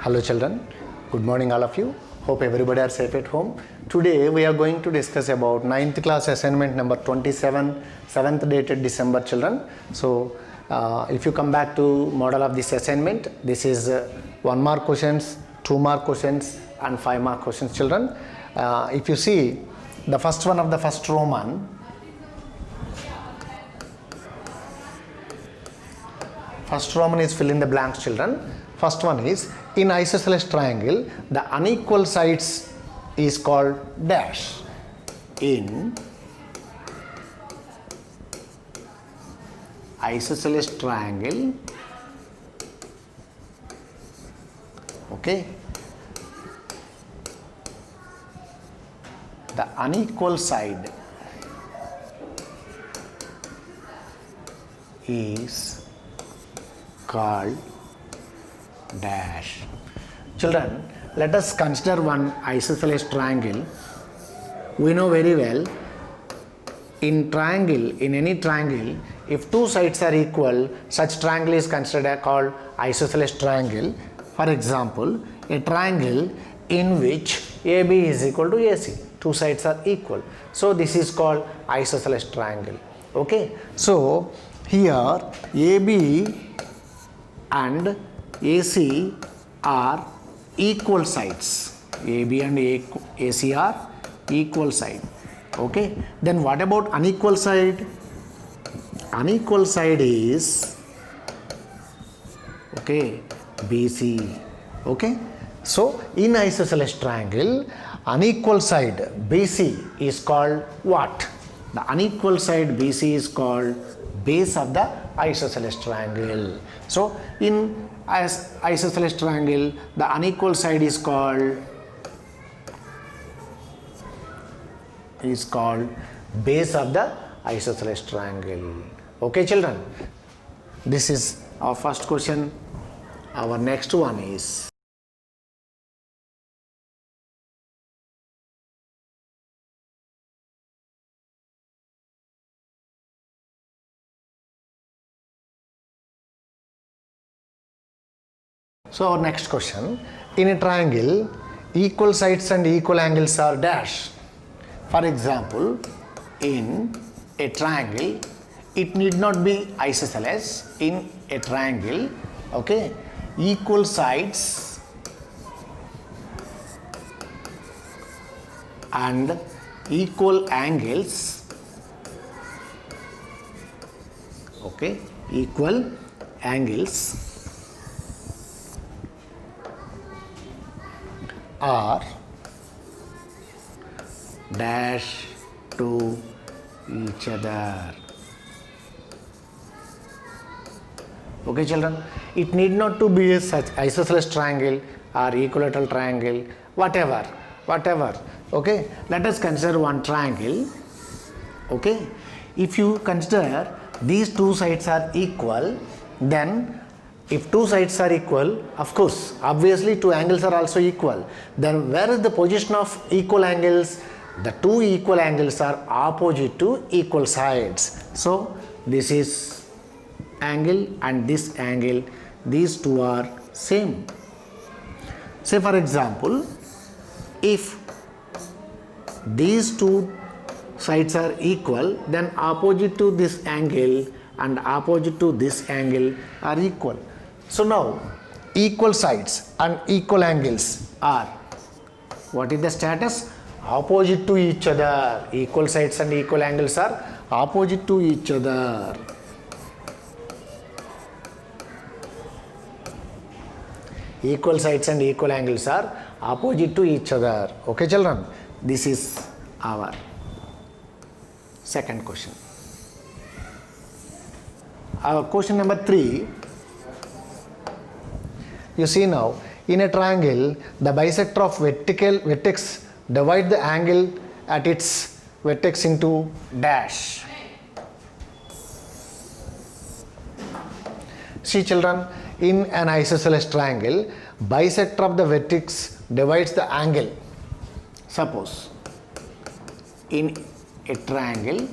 Hello children, good morning all of you. Hope everybody are safe at home. Today we are going to discuss about 9th class assignment number 27, 7th dated December children. So if you come back to model of this assignment, this is 1 mark questions, 2 mark questions and 5 mark questions children. If you see the first one of the first Roman, is fill in the blanks children. First one is, in isosceles triangle the unequal sides is called dash. In isosceles triangle, okay, the unequal side is called dash. Children, let us consider one isosceles triangle. We know very well, in any triangle, if two sides are equal, such triangle is considered called isosceles triangle. For example, a triangle in which AB is equal to AC, two sides are equal, so this is called isosceles triangle. Okay, so here AB and AC are equal sides. AB and AC are equal side. Okay, then what about unequal side? Unequal side is, okay, BC. Okay, so in isosceles triangle, unequal side BC is called what? The unequal side BC is called base of the isosceles triangle. So in isosceles triangle, the unequal side is called base of the isosceles triangle. Okay children, this is our first question. Our next one is, so our next question, in a triangle, equal sides and equal angles are dash. For example, in a triangle, it need not be isosceles. In a triangle, okay, equal sides and equal angles, okay, equal angles are dash to each other. Okay children, it need not to be a such isosceles triangle or equilateral triangle, whatever. Okay, let us consider one triangle. Okay, if you consider these two sides are equal, then if two sides are equal, of course, obviously two angles are also equal. Then where is the position of equal angles? The two equal angles are opposite to equal sides. So this is angle and this angle, these two are same. Say for example, if these two sides are equal, then opposite to this angle and opposite to this angle are equal. So now equal sides and equal angles are, what is the status? Opposite to each other. Equal sides and equal angles are opposite to each other. Equal sides and equal angles are opposite to each other. Okay children, this is our second question. Our question number 3. You see now, in a triangle, the bisector of vertex divide the angle at its vertex into dash. See children, in an isosceles triangle, bisector of the vertex divides the angle. Suppose in a triangle,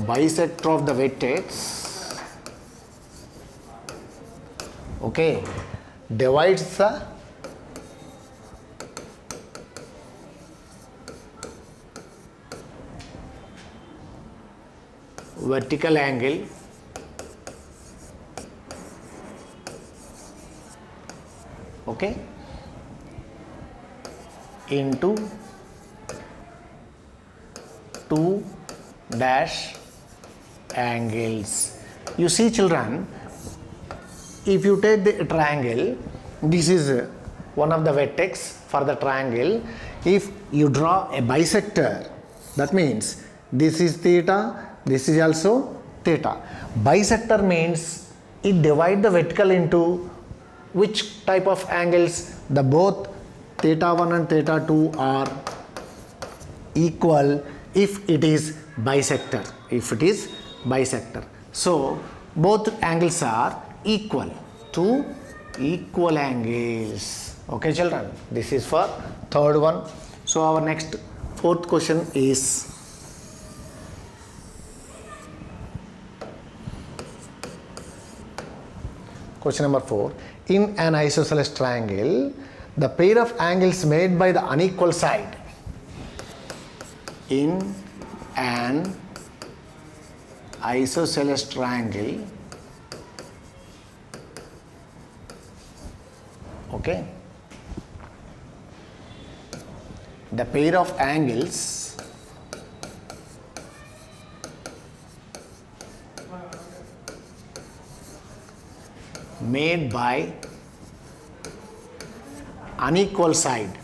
bisector of the vertex, okay, divides the vertical angle okay into 2 dash angles. You see children, if you take the triangle, this is one of the vertex for the triangle. If you draw a bisector, that means this is theta, this is also theta. Bisector means it divides the vertical into which type of angles? The both theta 1 and theta 2 are equal if it is bisector. If it is bisector. So both angles are equal, two equal angles. Okay children, this is for third one. So our next fourth question is question number 4. In an isosceles triangle, the pair of angles made by the unequal side in an isosceles triangle, okay, the pair of angles made by unequal side,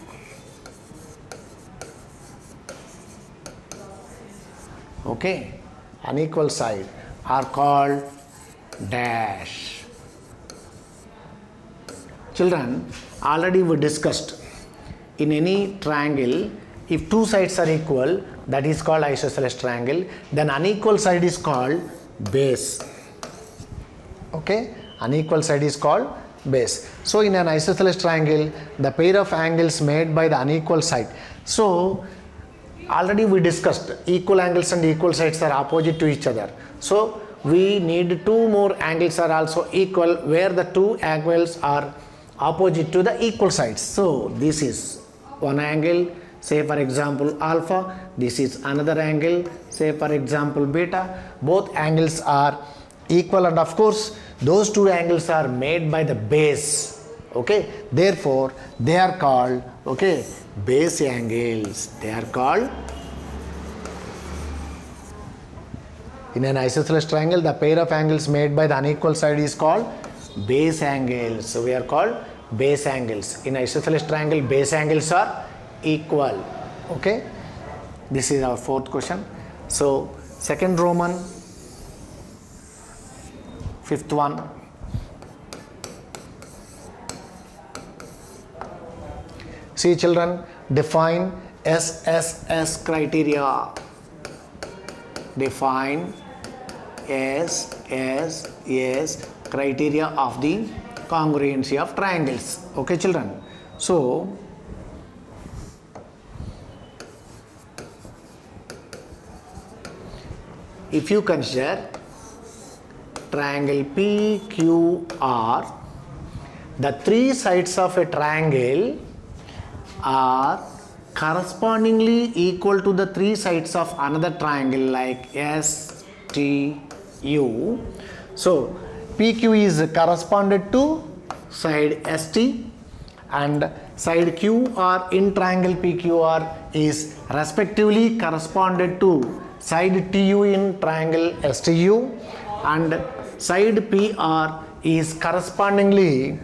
okay, unequal side are called dash. Children, already we discussed, in any triangle, if two sides are equal, that is called isosceles triangle. Then unequal side is called base. Okay, unequal side is called base. So in an isosceles triangle, the pair of angles made by the unequal side. So already we discussed, equal angles and equal sides are opposite to each other. So we need two more angles are also equal, where the two angles are opposite to the equal sides. So this is one angle, say for example alpha, this is another angle, say for example beta. Both angles are equal, and of course those two angles are made by the base, okay, therefore they are called, okay, base angles. They are called, in an isosceles triangle, the pair of angles made by the unequal side is called base angles. So we are called base angles. In isosceles triangle, base angles are equal. Okay, this is our fourth question. So second Roman, fifth one, see children, define SSS criteria. Define SSS criteria of the congruency of triangles. Okay children, so if you consider triangle PQR, the three sides of a triangle are correspondingly equal to the three sides of another triangle like STU. So PQ is corresponded to side ST and side QR in triangle PQR is respectively corresponded to side TU in triangle STU, and side PR is correspondingly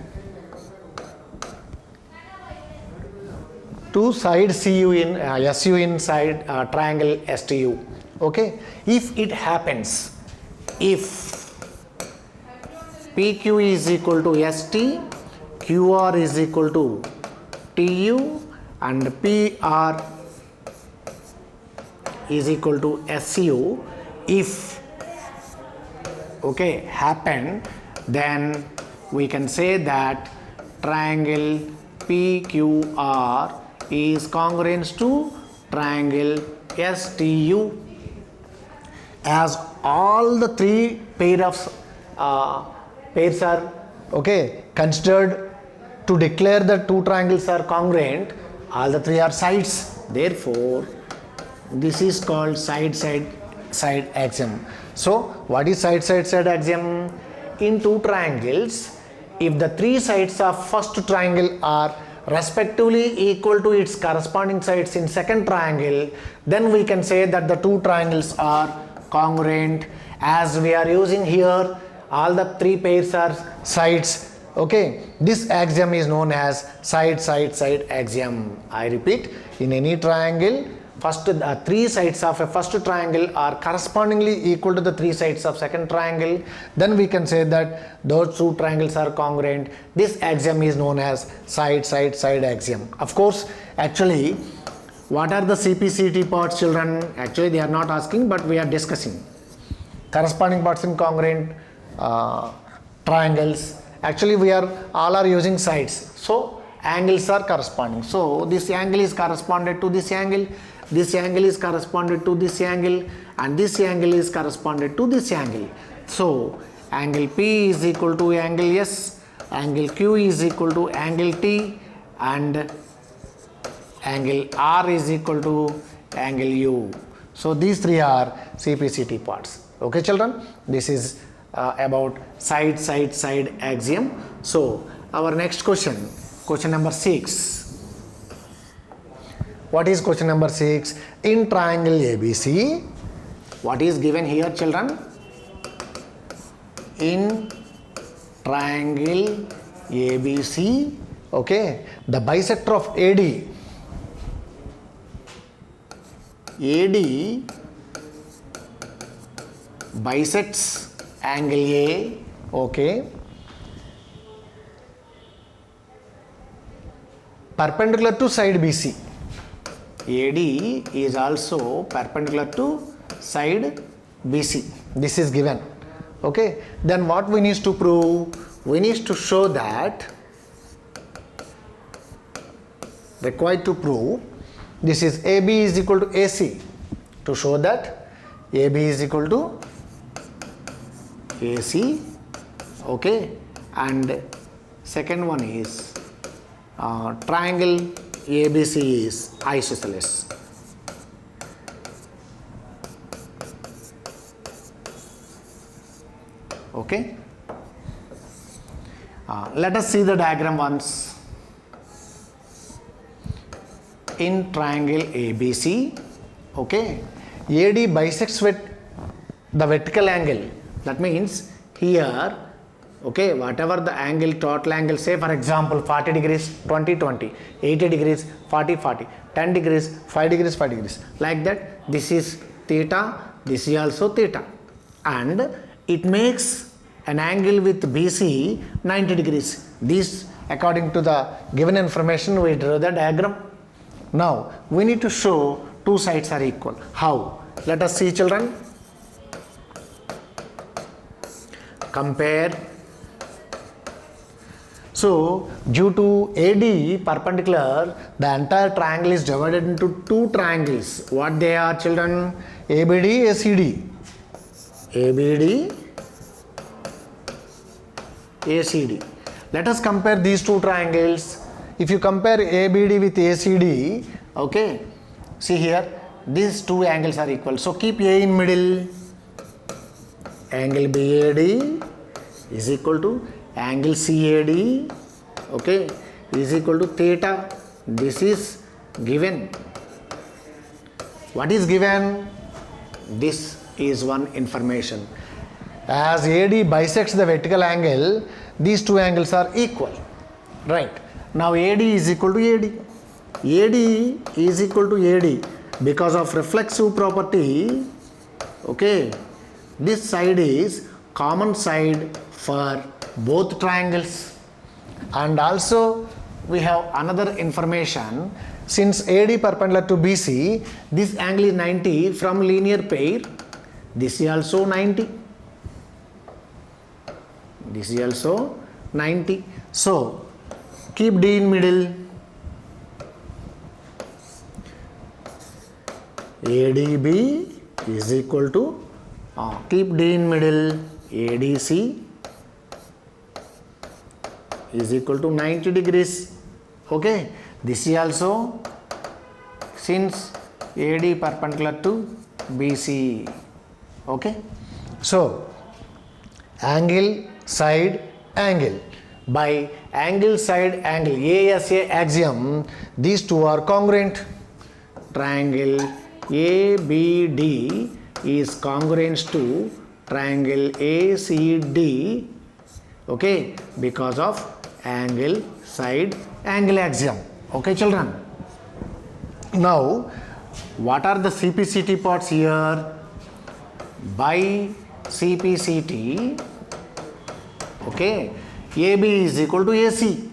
to side CU in SU in side triangle STU. Okay, if it happens, if PQ is equal to ST, QR is equal to TU, and PR is equal to SU, if okay happen, then we can say that triangle PQR is congruent to triangle STU. as all the three pairs are okay considered to declare the two triangles are congruent, all the three are sides. Therefore, this is called side axiom. So, what is side axiom? In two triangles, if the three sides of first triangle are respectively equal to its corresponding sides in second triangle, then we can say that the two triangles are congruent. As we are using here, all the three pairs are sides. Okay, this axiom is known as side axiom. I repeat, in any triangle, first the three sides of a first triangle are correspondingly equal to the three sides of second triangle, then we can say that those two triangles are congruent. This axiom is known as side axiom. Of course, actually, what are the CPCT parts, children? Actually, they are not asking, but we are discussing. Corresponding parts in congruent triangles. Actually, we are all are using sides. So, angles are corresponding. So, this angle is corresponded to this angle. This angle is corresponded to this angle, and this angle is corresponded to this angle. So, angle P is equal to angle S, angle Q is equal to angle T, and angle R is equal to angle U. So, these three are CPCT parts. Okay, children? This is about side axiom. So, our next question, question number 6. What is question number 6? In triangle ABC, what is given here, children? In triangle ABC, okay, the bisector of AD bisects angle A, okay, perpendicular to side BC. AD is also perpendicular to side BC. This is given. Okay. Then what we need to prove? We need to show that, required to prove, this is AB is equal to AC. To show that AB is equal to AC. Okay. And second one is triangle ABC is isosceles. Okay. Let us see the diagram once. In triangle ABC, okay, AD bisects with the vertical angle. That means here, okay, whatever the angle, total angle, say for example 40 degrees, 20, 20, 80 degrees, 40, 40, 10 degrees, 5 degrees, 5 degrees. Like that, this is theta, this is also theta. And it makes an angle with BC 90 degrees. This, according to the given information, we draw the diagram. Now, we need to show two sides are equal. How? Let us see, children. Compare. So, due to AD perpendicular, the entire triangle is divided into two triangles. What they are, children? ABD, ACD. ABD, ACD. Let us compare these two triangles. If you compare ABD with ACD, okay, see here, these two angles are equal. So, keep A in middle. Angle BAD is equal to angle CAD, okay, is equal to theta. This is given. What is given? This is one information. As AD bisects the vertical angle, these two angles are equal, right? Now AD is equal to AD. AD is equal to AD because of reflexive property, okay. This side is common side for both triangles. And also we have another information. Since AD perpendicular to BC, this angle is 90 from linear pair. This is also 90. This is also 90. So, keep D in middle. ADB is equal to keep D in middle, ADC is equal to 90 degrees. Okay, this is also, since AD perpendicular to BC. Okay, so angle, side, angle. By angle, side, angle, ASA axiom, these two are congruent. Triangle ABD is congruent to triangle ACD, okay, because of angle, side, angle axiom. Okay, children. Now, what are the CPCT parts here? By CPCT, okay, AB is equal to AC.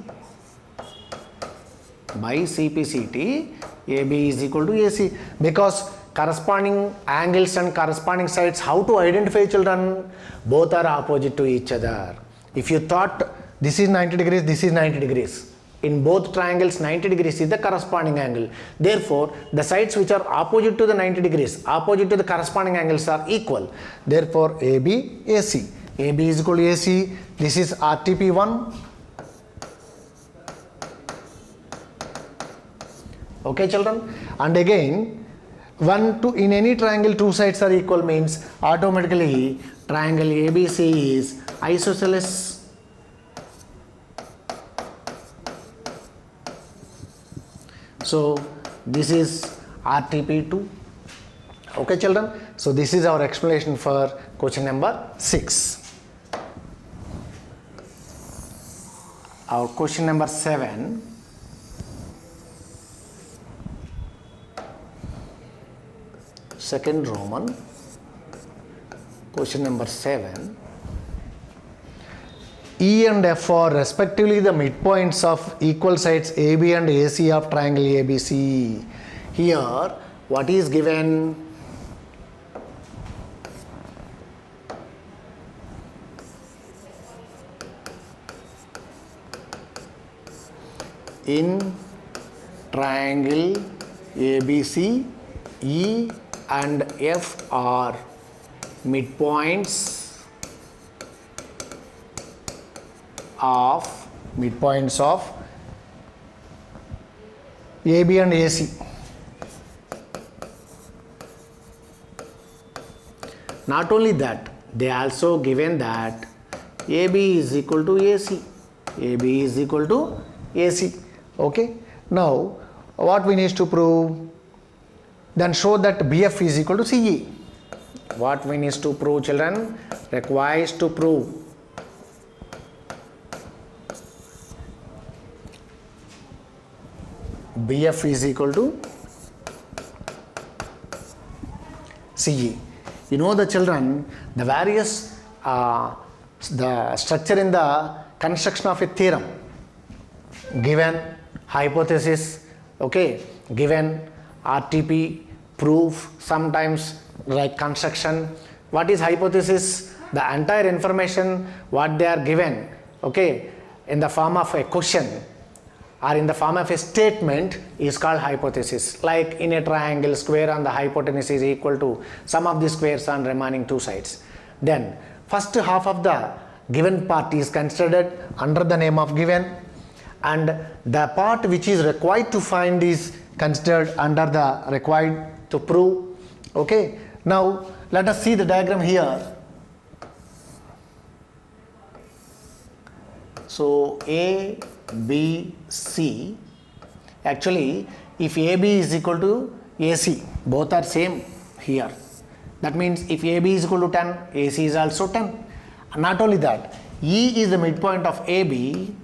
By CPCT, AB is equal to AC, because corresponding angles and corresponding sides, how to identify, children? Both are opposite to each other. If you thought this is 90 degrees, this is 90 degrees. In both triangles, 90 degrees is the corresponding angle. Therefore, the sides which are opposite to the 90 degrees, opposite to the corresponding angles are equal. Therefore, AB, AC. AB is equal to AC. This is RTP1. Okay, children. And again, in any triangle, two sides are equal means automatically triangle ABC is isosceles. So this is RTP2. Okay, children. So this is our explanation for question number 6. Our question number 7. Second Roman. Question number 7. E and F are respectively the midpoints of equal sides AB and AC of triangle ABC. Here, what is given? In triangle ABC, E and F are midpoints of AB and AC. Not only that, they also given that AB is equal to AC. AB is equal to AC. Okay. Now, what we need to prove? Then show that BF is equal to CE. What we need to prove, children? Requires to prove BF is equal to CE. You know the children, the various the structure in the construction of a theorem, given hypothesis, okay, given RTP, proof, sometimes like construction. What is hypothesis? The entire information what they are given, okay, in the form of a question or in the form of a statement is called hypothesis. Like in a triangle, square on the hypotenuse is equal to sum of the squares on remaining two sides. Then first half of the given part is considered under the name of given, and the part which is required to find is considered under the required to prove. Okay. Now let us see the diagram here. So A, B, C. Actually, if AB is equal to AC, both are same here. That means if AB is equal to 10, AC is also 10. Not only that, E is the midpoint of AB,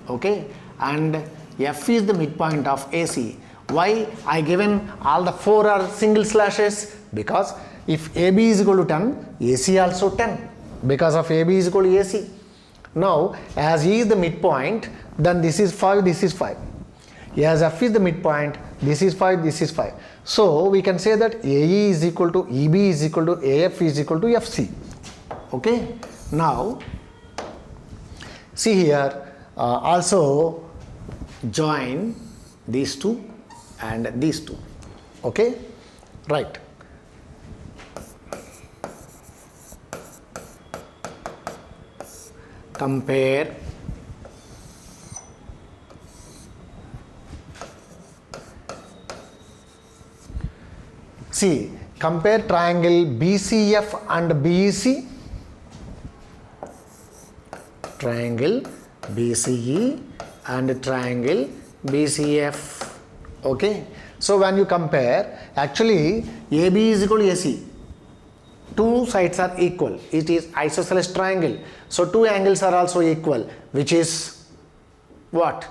okay, and F is the midpoint of AC. Why I given all the four are single slashes? Because if AB is equal to 10, AC also 10, because of AB is equal to AC. Now, as E is the midpoint, then this is 5, this is 5. As F is the midpoint, this is 5, this is 5. So, we can say that AE is equal to EB is equal to AF is equal to FC. Okay. Now, see here, also join these two and these two. Okay. Right. compare see compare triangle BCF and BEC, triangle BCE and triangle BCF. Okay, so when you compare, actually AB is equal to AC, two sides are equal, it is isosceles triangle, so two angles are also equal, which is what?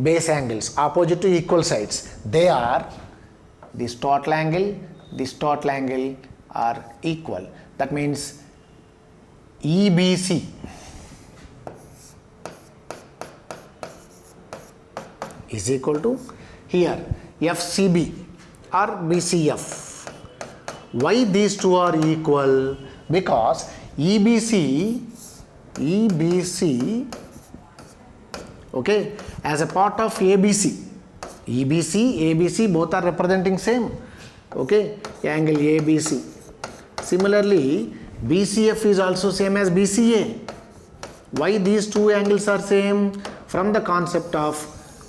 Base angles opposite to equal sides. They are this total angle are equal. That means EBC is equal to here FCB or BCF. Why these two are equal? Because EBC okay, as a part of ABC, ABC both are representing same, okay, angle ABC. Similarly BCF is also same as BCA. Why these two angles are same? From the concept of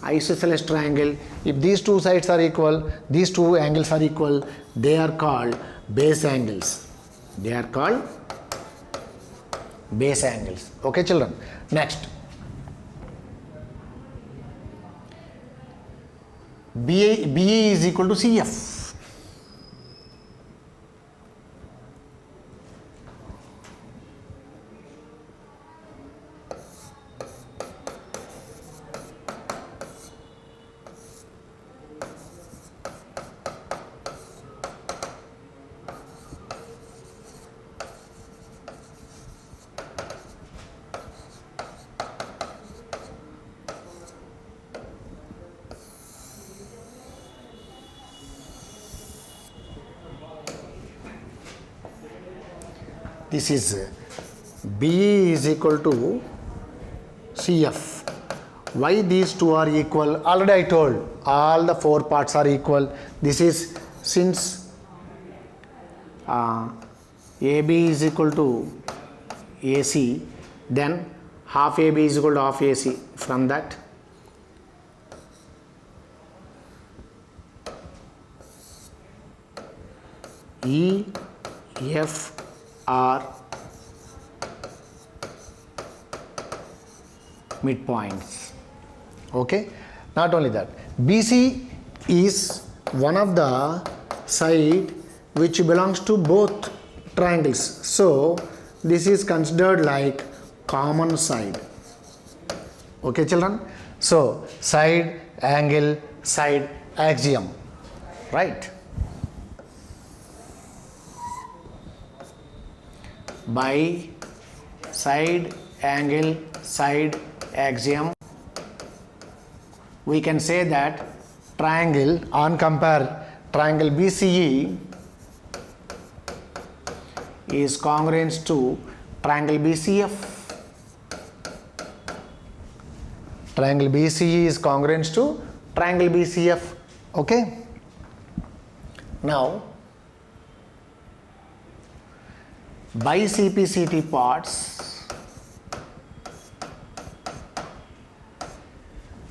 isosceles triangle, if these two sides are equal, these two angles are equal, they are called base angles. They are called base angles. Okay children, next BE is equal to CF. This is BE is equal to CF. Why these two are equal? Already I told, all the four parts are equal. This is since AB is equal to AC, then half AB is equal to half AC. From that E, F are midpoints. Okay, not only that, BC is one of the side which belongs to both triangles, so this is considered like common side. Okay children, so side, angle, side, axiom, right? By side, angle, side, axiom, we can say that triangle, on compare triangle BCE is congruent to triangle BCF. Triangle BCE is congruent to triangle BCF. Okay, now by CPCT parts,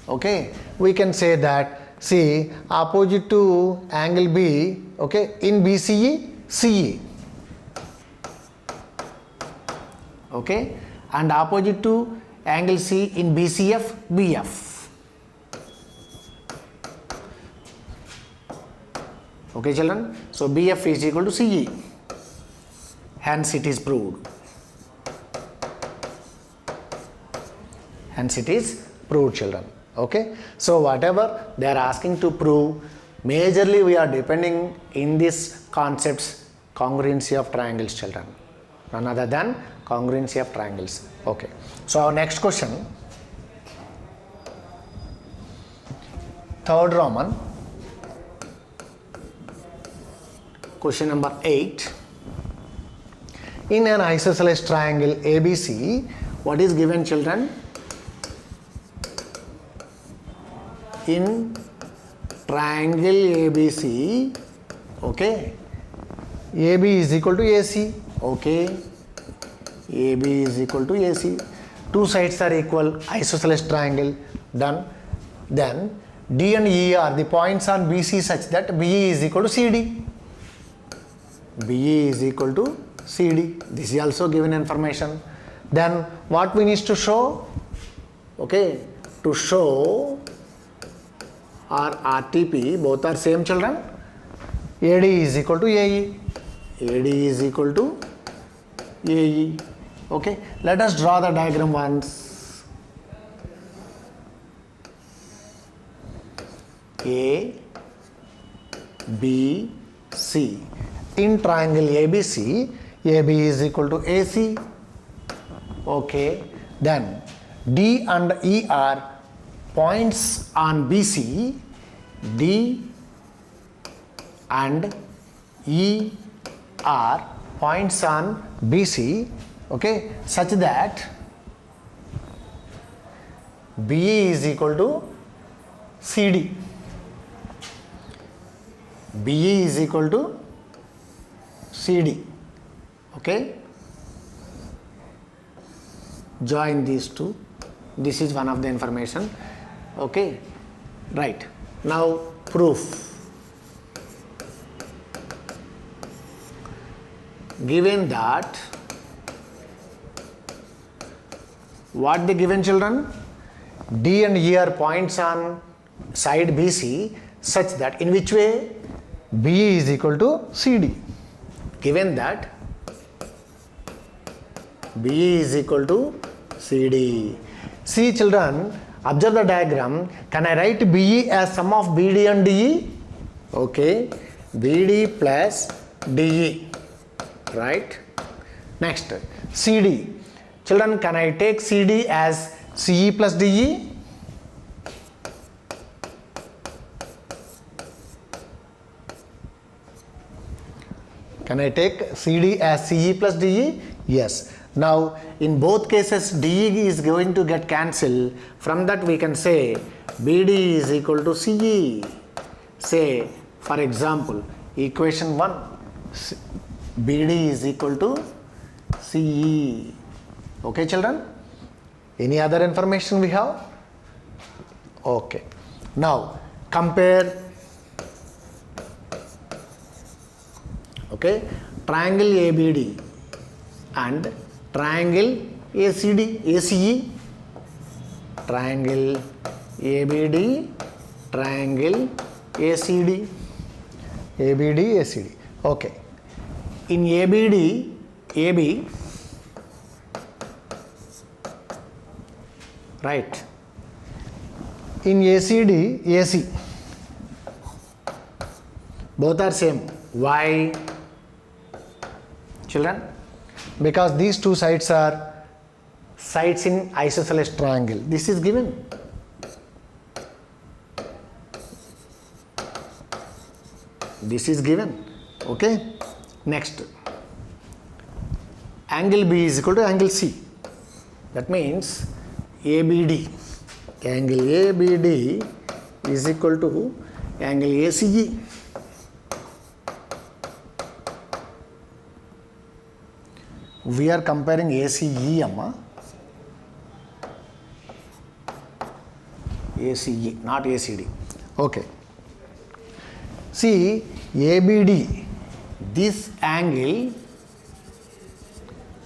okay, we can say that, see, opposite to angle B, okay, in BCE, CE, okay, and opposite to angle C in BCF, BF. Okay children, so BF is equal to CE. Hence it is proved. Hence it is proved children. Okay, so whatever they are asking to prove, majorly we are depending in this concepts congruency of triangles children, none other than congruency of triangles. Okay, so our next question, third Roman, question number 8. In an isosceles triangle ABC, what is given children? In triangle ABC, okay, AB is equal to AC, okay, AB is equal to AC. Two sides are equal, isosceles triangle, done. Then D and E are the points on BC such that BE is equal to CD. BE is equal to CD. This is also given information. Then what we need to show? Okay, to show our RTP, both are same children. AD is equal to AE. AD is equal to AE. Okay, let us draw the diagram once. A, B, C. In triangle ABC, AB is equal to AC. Okay, then D and E are points on BC. D and E are points on BC, okay, such that BE is equal to CD. BE is equal to CD. Okay, join these two. This is one of the information. Okay, right. Now proof. Given that, what the given children? D and E are points on side BC such that in which way? BE is equal to CD. Given that BE is equal to CD. See children, observe the diagram. Can I write BE as sum of BD and DE? Okay, BD plus DE. Right. Next, CD. Children, can I take CD as CE plus DE? Can I take CD as CE plus DE? Yes. Now, in both cases, DE is going to get cancelled. From that, we can say BD is equal to CE. Say, for example, equation 1. BD is equal to CE. Okay, children? Any other information we have? Okay. Now, compare. Okay, triangle ABD and triangle ACE. Triangle ABD, triangle ACD. ABD, ACD. Okay. In ABD, AB, right. In ACD, AC. Both are same. Why? Children? Because these two sides are sides in isosceles triangle. This is given. This is given. Okay. Next, angle B is equal to angle C. That means ABD, angle ABD is equal to angle ACE. We are comparing ACE, amma. ACE, not ACD. Okay. See, ABD. This angle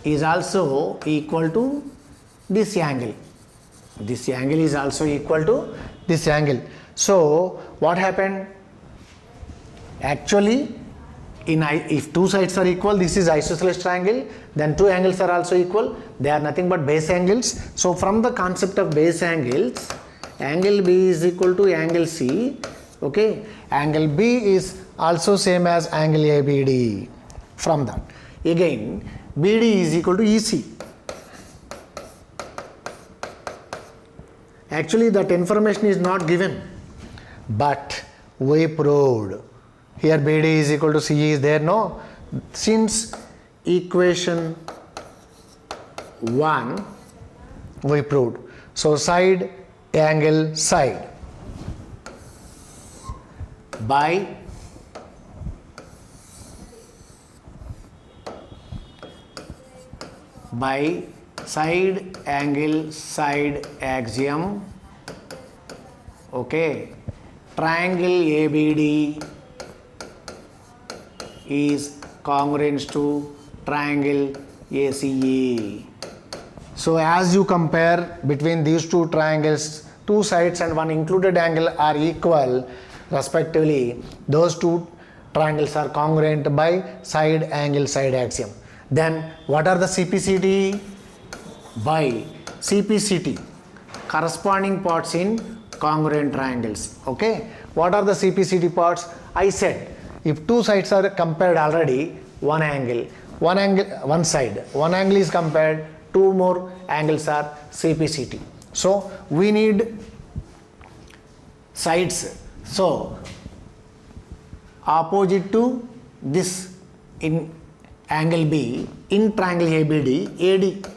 is also equal to this angle. This angle is also equal to this angle. So, what happened? Actually, if two sides are equal, this is isosceles triangle, then two angles are also equal. They are nothing but base angles. So, from the concept of base angles, angle B is equal to angle C. Okay, angle B is also same as angle ABD. From that, again, BD is equal to EC. Actually, that information is not given, but we proved. Here BD is equal to CE is there, no? Since equation 1 we proved. So side, angle, side. By by side angle side axiom. Okay, triangle ABD is congruent to triangle ACE. So as you compare between these two triangles, two sides and one included angle are equal respectively, those two triangles are congruent by side angle side axiom. Then what are the CPCT? By CPCT, corresponding parts in congruent triangles. Okay, what are the CPCT parts? I said if two sides are compared already, one angle is compared, two more angles are CPCT. So we need sides. So opposite to this in angle B in triangle ABD, AD,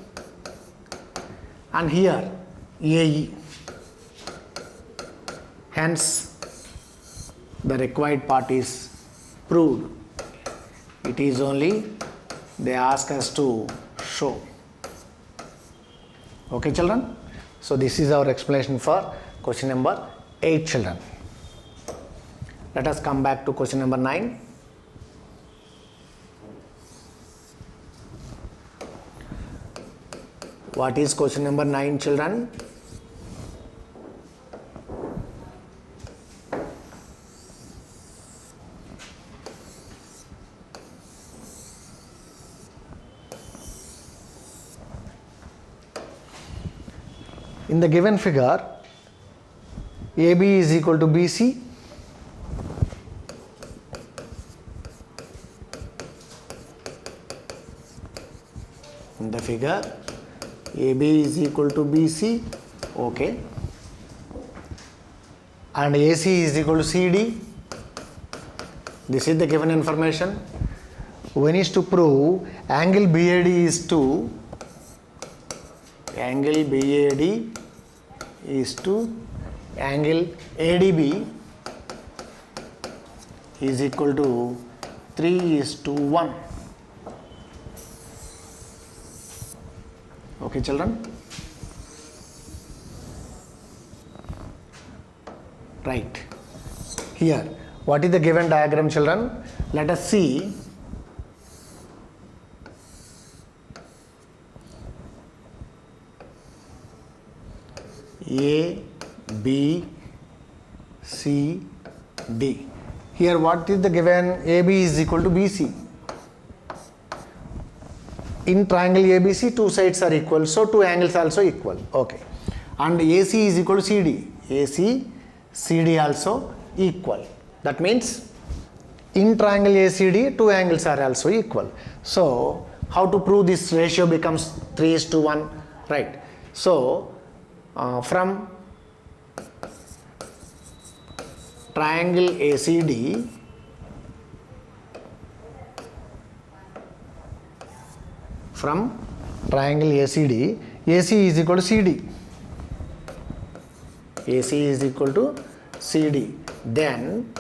and here AE. Hence the required part is proved. It is only they ask us to show. Okay children, so this is our explanation for question number 8 children. Let us come back to question number 9. What is question number 9 children? In the given figure, AB is equal to BC. In the figure, AB is equal to BC, okay, and AC is equal to CD. This is the given information. We need to prove angle BAD is to angle ADB is equal to 3:1. Okay children, right. Here what is the given diagram children? Let us see. A, B, C, D. Here what is the given? AB is equal to BC. In triangle ABC, two sides are equal, so two angles also equal. Okay. And AC is equal to CD. AC, CD also equal. That means in triangle ACD, two angles are also equal. So how to prove this ratio becomes 3:1? Right. So from triangle ACD, AC is equal to CD. AC is equal to CD. Then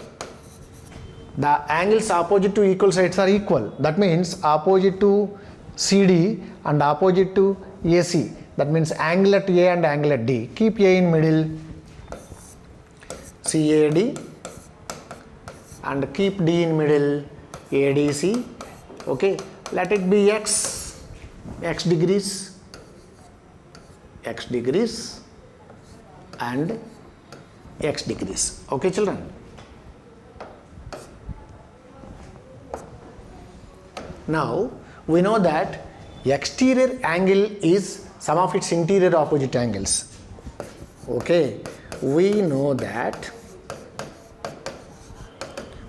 the angles opposite to equal sides are equal. That means opposite to CD and opposite to AC. That means angle at A and angle at D. Keep A in middle, CAD, and keep D in middle, ADC. Okay, let it be X degrees, and X degrees. Okay children. Now we know that exterior angle is sum of its interior opposite angles. Okay, we know that.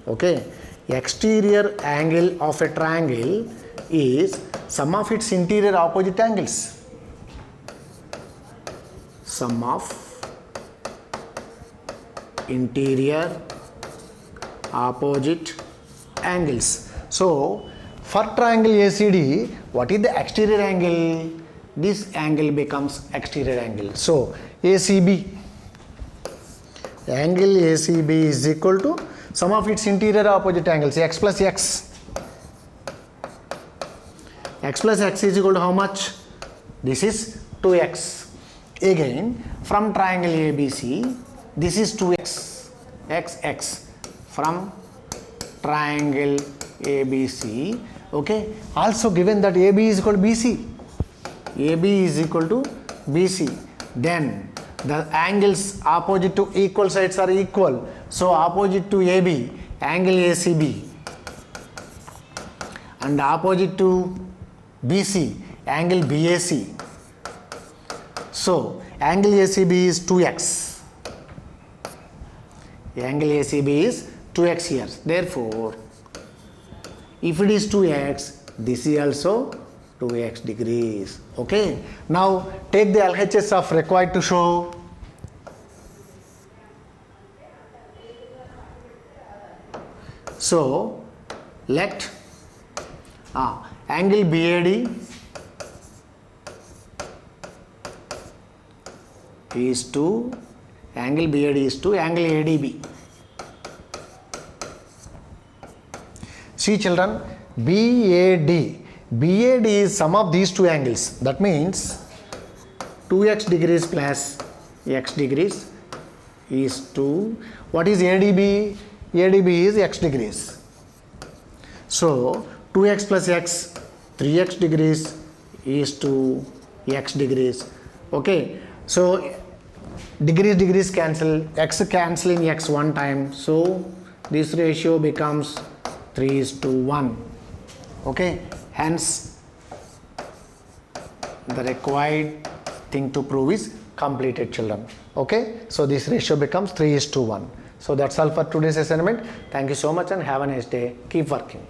Okay, exterior angle of a triangle is sum of its interior opposite angles. Sum of interior opposite angles. So for triangle ACD, what is the exterior angle? This angle becomes exterior angle. So ACB, angle ACB is equal to sum of its interior opposite angles, X plus X. x plus x is equal to how much? This is 2x. Again, from triangle ABC, this is 2x, x, from triangle ABC, okay. Also given that AB is equal to BC, AB is equal to BC, then the angles opposite to equal sides are equal. So opposite to AB, angle ACB, and opposite to BC, angle BAC. So angle ACB is 2x. Angle ACB is 2x here. Therefore, if it is 2x, this is also 2x degrees. Okay. Now take the LHS of required to show. So let angle BAD is to angle BAD is to angle ADB. See children, BAD is sum of these two angles. That means 2x degrees plus x degrees is to, what is ADB? ADB is x degrees. So 2x plus x, 3x degrees is to x degrees. Okay. So degrees cancel, x cancel in x one time. So this ratio becomes 3:1. Okay. Hence the required thing to prove is completed, children. Okay. So this ratio becomes 3:1. So that's all for today's assignment. Thank you so much and have a nice day. Keep working.